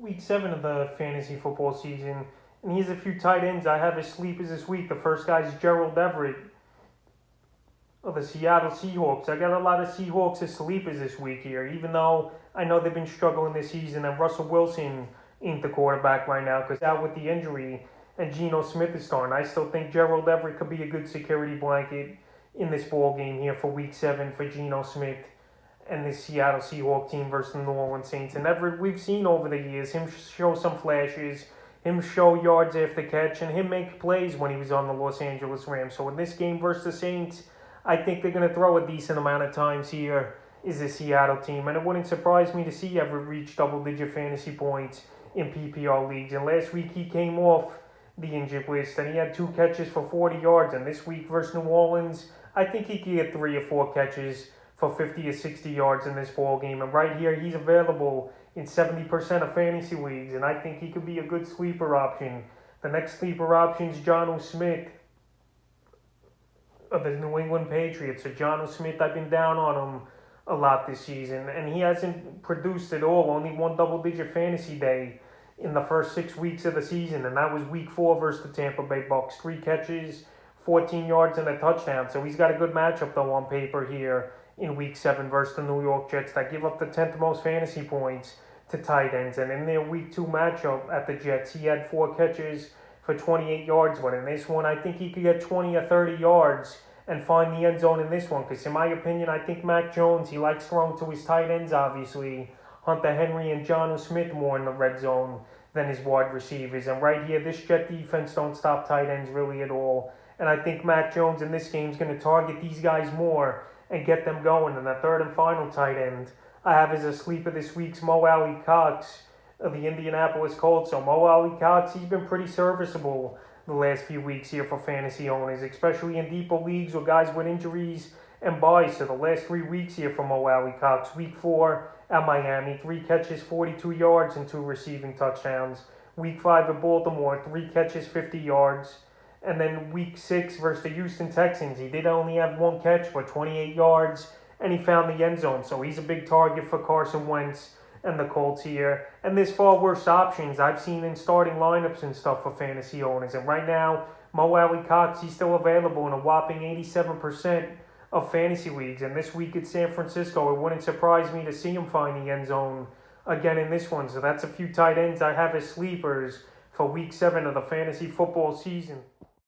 week 7 of the fantasy football season. And here's a few tight ends I have as sleepers this week. The first guy is Gerald Everett of the Seattle Seahawks. I got a lot of Seahawks as sleepers this week here, even though I know they've been struggling this season and Russell Wilson ain't the quarterback right now because out with the injury and Gino Smith is starting. I still think Gerald Everett could be a good security blanket in this ball game here for week 7 for Gino Smith and the Seattle Seahawks team versus the New Orleans Saints. And Everett, we've seen over the years him show some flashes, him show yards after catch, and him make plays when he was on the Los Angeles Rams. So in this game versus the Saints, I think they're going to throw a decent amount of times here is the Seattle team. And it wouldn't surprise me to see Everett reach double-digit fantasy points in PPR leagues. And last week he came off the injured list and he had 2 catches for 40 yards. And this week versus New Orleans, I think he could get 3 or 4 catches for 50 or 60 yards in this ball game. And right here, he's available in 70% of fantasy leagues, and I think he could be a good sleeper option. The next sleeper option is Gino Smith of the New England Patriots. So Gino Smith, I've been down on him a lot this season, and he hasn't produced at all. Only 1 double-digit fantasy day in the first 6 weeks of the season, and that was week 4 versus the Tampa Bay Bucks. 3 catches, 14 yards, and a touchdown. So he's got a good matchup, though, on paper here in week 7 versus the New York Jets that give up the 10th most fantasy points to tight ends. And in their week 2 matchup at the Jets, he had 4 catches for 28 yards. But in this one, I think he could get 20 or 30 yards and find the end zone in this one. Because in my opinion, I think Mac Jones, he likes throwing to his tight ends, obviously. Hunter Henry and Gino Smith more in the red zone than his wide receivers. And right here, this Jet defense don't stop tight ends really at all. And I think Mac Jones in this game is going to target these guys more and get them going. And the third and final tight end I have as a sleeper this week's AlieCox of the Indianapolis Colts. So AlieCox, he's been pretty serviceable the last few weeks here for fantasy owners, especially in deeper leagues with guys with injuries and buys. So the last 3 weeks here for AlieCox. Week 4 at Miami, 3 catches, 42 yards, and 2 receiving touchdowns. Week 5 at Baltimore, 3 catches, 50 yards. And then week 6 versus the Houston Texans, he did only have 1 catch for 28 yards, and he found the end zone. So he's a big target for Carson Wentz and the Colts here. And there's far worse options I've seen in starting lineups and stuff for fantasy owners. And right now, AlieCox, he's still available in a whopping 87% of fantasy leagues. And this week at San Francisco, it wouldn't surprise me to see him find the end zone again in this one. So that's a few tight ends I have as sleepers for week 7 of the fantasy football season.